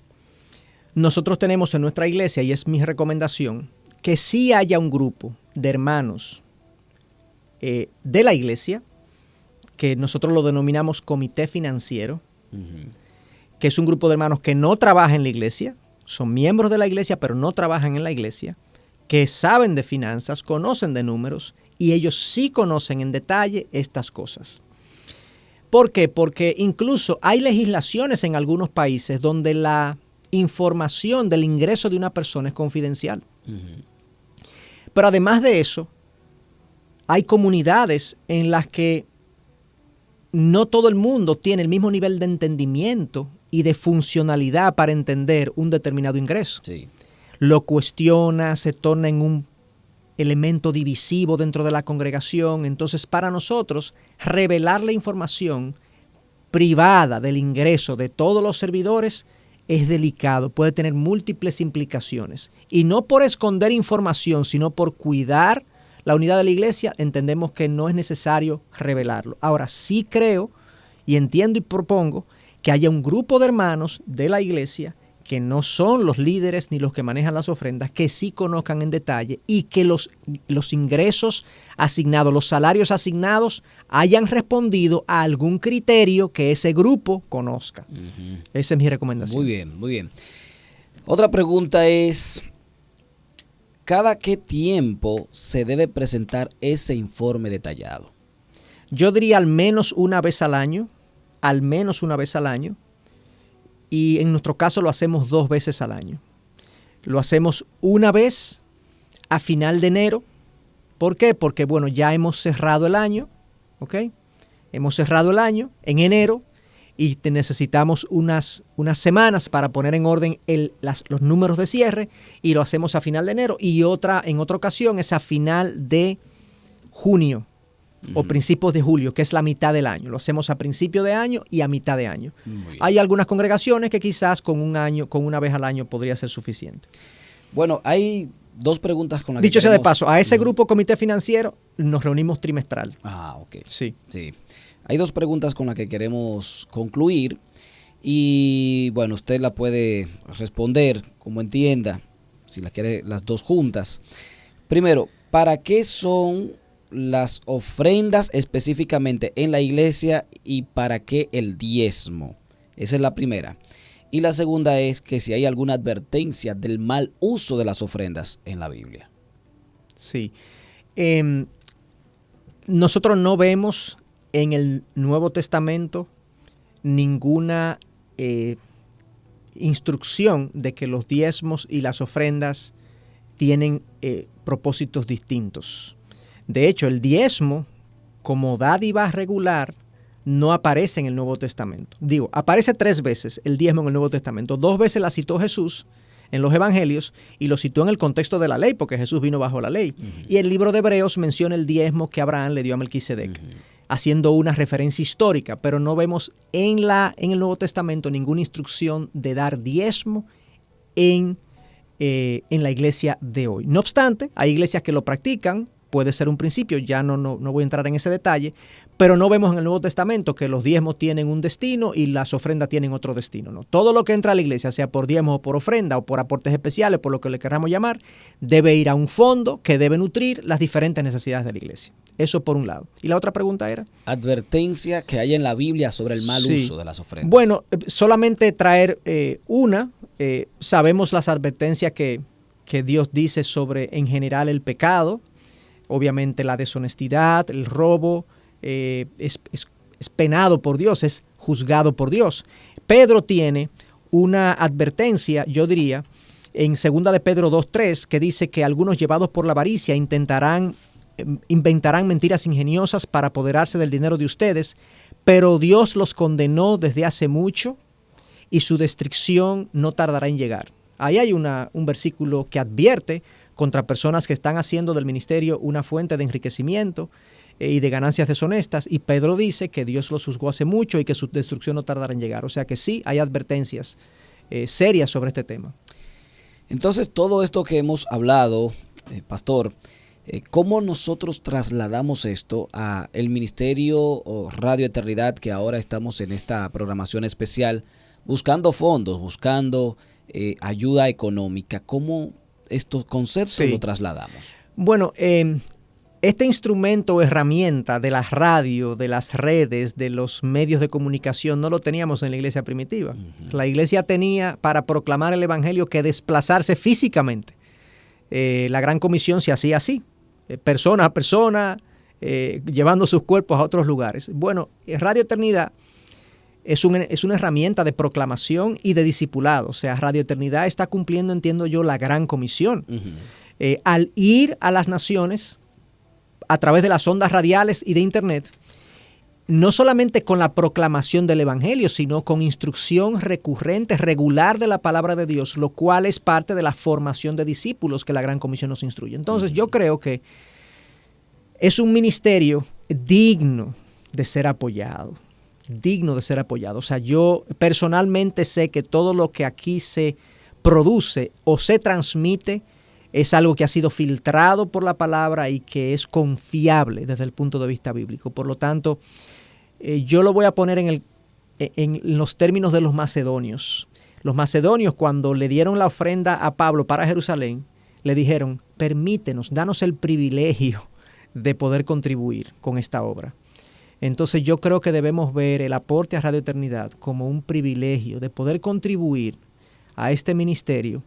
nosotros tenemos en nuestra iglesia, y es mi recomendación, que sí haya un grupo de hermanos de la iglesia, que nosotros lo denominamos comité financiero, que es un grupo de hermanos que no trabaja en la iglesia, son miembros de la iglesia, pero no trabajan en la iglesia, que saben de finanzas, conocen de números, y ellos sí conocen en detalle estas cosas. ¿Por qué? Porque incluso hay legislaciones en algunos países donde la información del ingreso de una persona es confidencial. Pero además de eso, hay comunidades en las que no todo el mundo tiene el mismo nivel de entendimiento y de funcionalidad para entender un determinado ingreso. Sí. Lo cuestiona, se torna en un elemento divisivo dentro de la congregación. Entonces, para nosotros, revelar la información privada del ingreso de todos los servidores es delicado, puede tener múltiples implicaciones. Y no por esconder información, sino por cuidar la unidad de la iglesia, entendemos que no es necesario revelarlo. Ahora, sí creo y entiendo y propongo que haya un grupo de hermanos de la iglesia que no son los líderes ni los que manejan las ofrendas, que sí conozcan en detalle y que los ingresos asignados, los salarios asignados, hayan respondido a algún criterio que ese grupo conozca. Esa es mi recomendación. Muy bien, muy bien. Otra pregunta es, ¿cada qué tiempo se debe presentar ese informe detallado? Yo diría al menos una vez al año, y en nuestro caso lo hacemos 2 veces al año. Lo hacemos una vez a final de enero. ¿Por qué? Porque, bueno, ya hemos cerrado el año, ¿ok? Hemos cerrado el año en enero y necesitamos unas semanas para poner en orden los números de cierre, y lo hacemos a final de enero, y en otra ocasión es a final de junio o principios de julio, que es la mitad del año. Lo hacemos a principio de año y a mitad de año. Hay algunas congregaciones que quizás con una vez al año podría ser suficiente. Bueno, hay 2 preguntas con las que dicho sea de paso, a ese grupo comité financiero nos reunimos trimestral. Ah, ok. Sí. Hay 2 preguntas con las que queremos concluir y, bueno, usted la puede responder como entienda, si la quiere las 2 juntas. Primero, ¿para qué son las ofrendas específicamente en la iglesia y para qué el diezmo? Esa es la primera. Y la segunda es que si hay alguna advertencia del mal uso de las ofrendas en la Biblia. Sí. Nosotros no vemos en el Nuevo Testamento ninguna instrucción de que los diezmos y las ofrendas tienen propósitos distintos. De hecho, el diezmo como dádiva regular no aparece en el Nuevo Testamento. Aparece 3 veces el diezmo en el Nuevo Testamento. 2 veces la citó Jesús en los evangelios y lo sitúa en el contexto de la ley, porque Jesús vino bajo la ley. Y el libro de Hebreos menciona el diezmo que Abraham le dio a Melquisedec, haciendo una referencia histórica, pero no vemos en el Nuevo Testamento ninguna instrucción de dar diezmo en la iglesia de hoy. No obstante, hay iglesias que lo practican, puede ser un principio, ya no voy a entrar en ese detalle, pero no vemos en el Nuevo Testamento que los diezmos tienen un destino y las ofrendas tienen otro destino, ¿no? Todo lo que entra a la iglesia, sea por diezmos o por ofrenda o por aportes especiales, por lo que le queramos llamar, debe ir a un fondo que debe nutrir las diferentes necesidades de la iglesia. Eso por un lado. ¿Y la otra pregunta era? Advertencia que hay en la Biblia sobre el mal uso de las ofrendas. Bueno, solamente traer una. Sabemos las advertencias que Dios dice sobre, en general, el pecado. Obviamente la deshonestidad, el robo, es penado por Dios, es juzgado por Dios. Pedro tiene una advertencia, yo diría, en 2 de Pedro 2:3, que dice que algunos llevados por la avaricia inventarán mentiras ingeniosas para apoderarse del dinero de ustedes, pero Dios los condenó desde hace mucho y su destrucción no tardará en llegar. Ahí hay un versículo que advierte contra personas que están haciendo del ministerio una fuente de enriquecimiento y de ganancias deshonestas, y Pedro dice que Dios los juzgó hace mucho y que su destrucción no tardará en llegar. O sea que sí, hay advertencias serias sobre este tema. Entonces, todo esto que hemos hablado, pastor, ¿cómo nosotros trasladamos esto a el ministerio o Radio Eternidad, que ahora estamos en esta programación especial, buscando fondos, buscando ayuda económica? ¿Cómo estos conceptos lo trasladamos? Bueno, este instrumento o herramienta de la radio, de las redes, de los medios de comunicación, no lo teníamos en la iglesia primitiva. La iglesia tenía para proclamar el evangelio que desplazarse físicamente. La Gran Comisión se hacía así, persona a persona, llevando sus cuerpos a otros lugares. Bueno, Radio Eternidad es una herramienta de proclamación y de discipulado. O sea, Radio Eternidad está cumpliendo, entiendo yo, la Gran Comisión. Al ir a las naciones a través de las ondas radiales y de internet, no solamente con la proclamación del evangelio, sino con instrucción recurrente, regular de la palabra de Dios, lo cual es parte de la formación de discípulos que la Gran Comisión nos instruye. Entonces, yo creo que es un ministerio digno de ser apoyado. O sea, yo personalmente sé que todo lo que aquí se produce o se transmite es algo que ha sido filtrado por la palabra y que es confiable desde el punto de vista bíblico. Por lo tanto, yo lo voy a poner en los términos de los macedonios. Los macedonios, cuando le dieron la ofrenda a Pablo para Jerusalén, le dijeron: permítenos, danos el privilegio de poder contribuir con esta obra. Entonces yo creo que debemos ver el aporte a Radio Eternidad como un privilegio de poder contribuir a este ministerio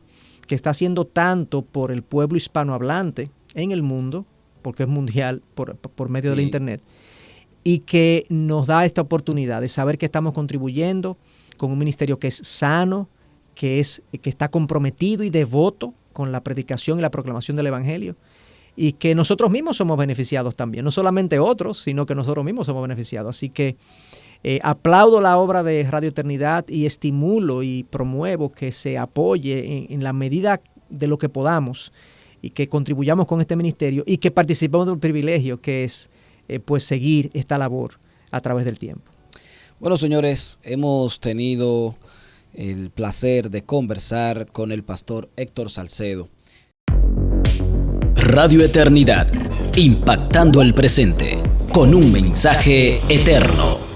que está haciendo tanto por el pueblo hispanohablante en el mundo, porque es mundial por medio de la internet, y que nos da esta oportunidad de saber que estamos contribuyendo con un ministerio que es sano, que está comprometido y devoto con la predicación y la proclamación del evangelio, y que nosotros mismos somos beneficiados también, no solamente otros, sino que nosotros mismos somos beneficiados. Así que aplaudo la obra de Radio Eternidad y estimulo y promuevo que se apoye en la medida de lo que podamos y que contribuyamos con este ministerio y que participemos del privilegio que es pues seguir esta labor a través del tiempo. Bueno, señores, hemos tenido el placer de conversar con el pastor Héctor Salcedo. Radio Eternidad, impactando el presente con un mensaje eterno.